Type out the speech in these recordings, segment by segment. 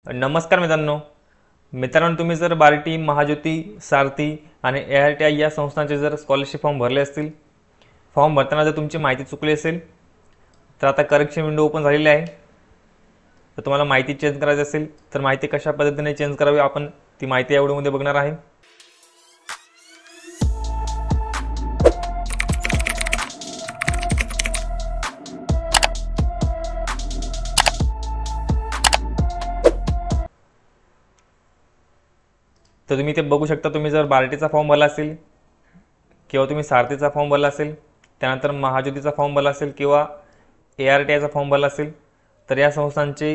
नमस्कार मित्रांनो, तुम्ही जर बार्टी, महाज्योती, सारथी आणि ARTI या संस्थांचे जर स्कॉलरशिप फॉर्म भरले असतील, फॉर्म भरताना जर तुमची माहिती चुकली असेल तर आता करेक्शन विंडो ओपन झालेली आहे। तर तुम्हाला माहिती चेंज करायची असेल तर माहिती कशा पद्धतीने चेंज करावी आपण ती माहिती या व्हिडिओमध्ये बघणार आहे। तर तुम्ही इथे बघू शकता, तुम्ही जर बार्टीचा फॉर्म भरला असेल किंवा तुम्ही सारथीचा फॉर्म भरला असेल, त्यानंतर महाज्योतीचा फॉर्म भरला असेल किंवा ARTIचा फॉर्म भरला असेल तर या संस्थांचे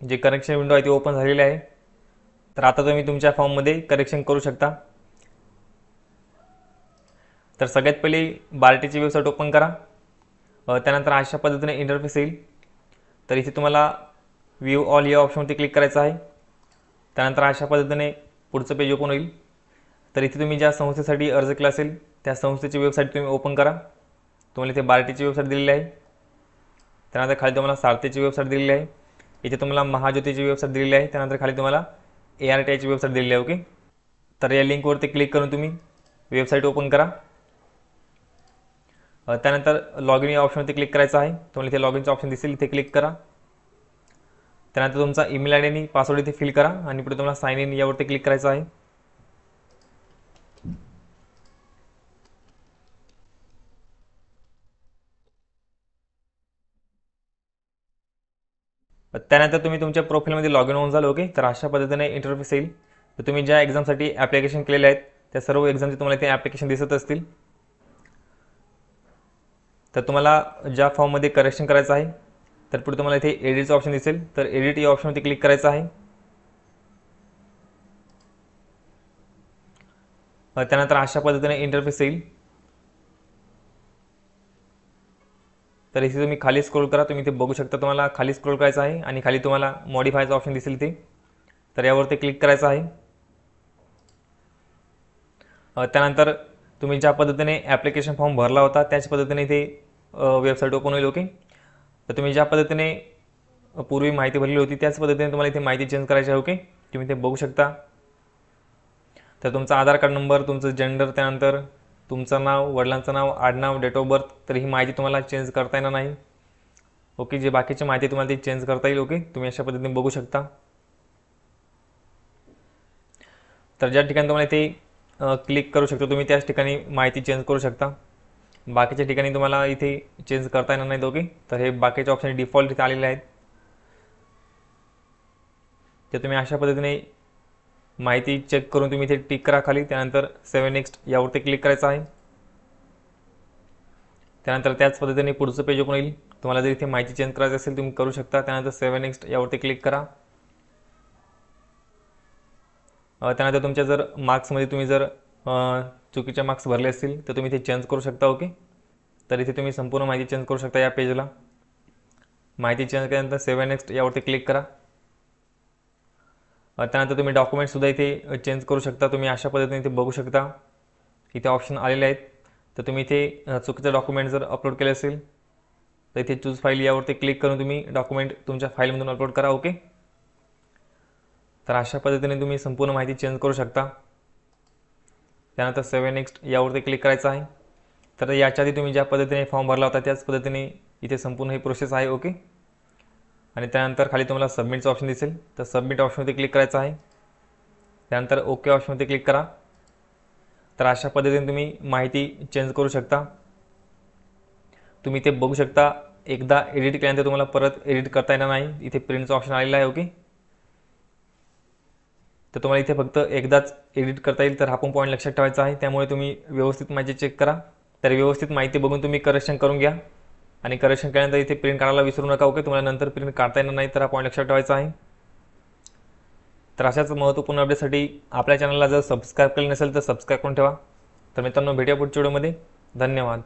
जे करेक्शन विंडो आहे ती ओपन झालेली आहे। तर आता तुम्ही तुमच्या फॉर्ममध्ये करेक्शन करू शकता। तर सगळ्यात पहिले बार्टीची वेबसाईट ओपन करा। त्यानंतर अशा पद्धतीने इंटरफेस येईल। तर इथे तुम्हाला व्ह्यू ऑल या ऑप्शनवरती क्लिक करायचं आहे। त्यानंतर अशा पद्धतीने पुढचं पेज ओपन होईल। तर इथे तुम्ही ज्या संस्थेसाठी अर्ज केला असेल त्या संस्थेची वेबसाईट तुम्ही ओपन करा। तुम्हाला इथे बार्टीची वेबसाईट दिलेली आहे, त्यानंतर खाली तुम्हाला सारथीची वेबसाईट दिलेली आहे, इथे तुम्हाला महाज्योतीची वेबसाईट दिलेली आहे, त्यानंतर खाली तुम्हाला ARTIची वेबसाईट दिलेली आहे। ओके, तर या लिंकवरती क्लिक करून तुम्ही वेबसाईट ओपन करा। त्यानंतर लॉगिन या ऑप्शनवरती क्लिक करायचं आहे। तुम्हाला इथे लॉगिनचं ऑप्शन दिसेल, इथे क्लिक करा। त्यानंतर तुमचा ईमेल ID आणि पासवर्ड इथे फिल करा आणि पुढे तुम्हाला साइन इन यावरती क्लिक करायचं आहे। त्यानंतर तुम्ही तुमच्या प्रोफाईलमध्ये लॉग इन होऊन जाल। ओके, तर अशा पद्धतीने इंटरफेस येईल। तर तुम्ही ज्या एक्झामसाठी ॲप्लिकेशन केलेले आहेत त्या सर्व एक्झामचे तुम्हाला इथे ॲप्लिकेशन दिसत असतील। तर तुम्हाला ज्या फॉर्ममध्ये करेक्शन करायचं आहे तर पुढे तुम्हाला इथे एडिटचं ऑप्शन दिसेल, तर एडिट या ऑप्शनवरती क्लिक करायचं आहे। त्यानंतर अशा पद्धतीने इंटरफेस येईल। तर इथे तुम्ही खाली स्क्रोल करा, तुम्ही इथे बघू शकता, तुम्हाला खाली स्क्रोल करायचं आहे आणि खाली तुम्हाला मॉडिफायचं ऑप्शन दिसेल इथे, तर यावरती क्लिक करायचं आहे। त्यानंतर तुम्ही ज्या पद्धतीने ॲप्लिकेशन फॉर्म भरला होता त्याच पद्धतीने इथे वेबसाईट ओपन होईल। ओके, तर तुम्ही ज्या पद्धतीने पूर्वी माहिती भरली होती त्याच पद्धतीने तुम्हाला इथे माहिती चेंज करायची आहे। ओके, तुम्ही इथे बघू शकता। तर तुमचा आधार कार्ड नंबर, तुमचं जेंडर, त्यानंतर तुमचं नाव, वडिलांचं नाव, आडनाव, डेट ऑफ बर्थ, तर ही माहिती तुम्हाला चेंज करता येणार नाही। ओके, जे बाकीची माहिती तुम्हाला ती चेंज करता येईल। ओके, तुम्ही अशा पद्धतीने बघू शकता। तर ज्या ठिकाणी तुम्हाला इथे क्लिक करू शकता तुम्ही त्याच ठिकाणी माहिती चेंज करू शकता, बाकीच्या ठिकाणी तुम्हाला इथे चेंज करता येणार नाहीत। ओके, तर हे बाकीचे ऑप्शन डिफॉल्ट इथे आलेले आहेत। ते तुम्ही अशा पद्धतीने माहिती चेक करून तुम्ही इथे टिक करा खाली, त्यानंतर सेव्ह नेक्स्ट यावरती क्लिक करायचं आहे। त्यानंतर त्याच पद्धतीने पुढचं पेज ओपन होईल। तुम्हाला जर इथे माहिती चेंज करायची असेल तुम्ही करू शकता, त्यानंतर सेव्ह नेक्स्ट यावरती क्लिक करा। त्यानंतर तुमच्या जर मार्क्समध्ये तुम्ही जर चुकीचे मार्क्स भरले असतील तर तुम्ही इथे चेंज करू शकता। ओके, तर इथे तुम्ही संपूर्ण माहिती चेंज करू शकता। या पेजला माहिती चेंज केल्यानंतर सेव्ह नेक्स्ट यावरती क्लिक करा। त्यानंतर तुम्ही डॉक्युमेंटसुद्धा इथे चेंज करू शकता। तुम्ही अशा पद्धतीने इथे बघू शकता, इथे ऑप्शन आलेले आहेत। तर तुम्ही इथे चुकीचं डॉक्युमेंट जर अपलोड केले असेल तर इथे चूज फाईल यावरती क्लिक करून तुम्ही डॉक्युमेंट तुमच्या फाईलमधून अपलोड करा। ओके, तर अशा पद्धतीने तुम्ही संपूर्ण माहिती चेंज करू शकता। त्यानंतर सेव्ह नेक्स्ट यावरती क्लिक करायचं आहे। तर याच्या आधी तुम्ही ज्या पद्धतीने फॉर्म भरला होता त्याच पद्धतीने इथे संपूर्ण ही प्रोसेस आहे। ओके, आणि त्यानंतर खाली तुम्हाला सबमिटचं ऑप्शन दिसेल, तर सबमिट ऑप्शनवरती क्लिक करायचं आहे। त्यानंतर ओके ऑप्शनवरती क्लिक करा। तर अशा पद्धतीने तुम्ही माहिती चेंज करू शकता। तुम्ही इथे बघू शकता, एकदा एडिट केल्यानंतर तुम्हाला परत एडिट करता येणार नाही, इथे प्रिंटचं ऑप्शन आलेलं आहे। ओके, तर तुम्हाला इथे फक्त एकदाच एडिट करता येईल, तर हा पण पॉईंट लक्षात ठेवायचा आहे। त्यामुळे तुम्ही व्यवस्थित माहिती चेक करा। तर व्यवस्थित माहिती बघून तुम्ही करेक्शन करून घ्या आणि करेक्शन केल्यानंतर इथे प्रिंट काढायला विसरू नका। ओके, तुम्हाला नंतर प्रिंट काढता येणार नाही, तर हा पॉईंट लक्षात ठेवायचा आहे। तर अशाच महत्त्वपूर्ण अपडेटसाठी आपल्या चॅनलला जर सबस्क्राईब केलं नसेल तर सबस्क्राईब करून ठेवा। तर मित्रांनो, भेटूया पुढच्या व्हिडिओमध्ये। धन्यवाद।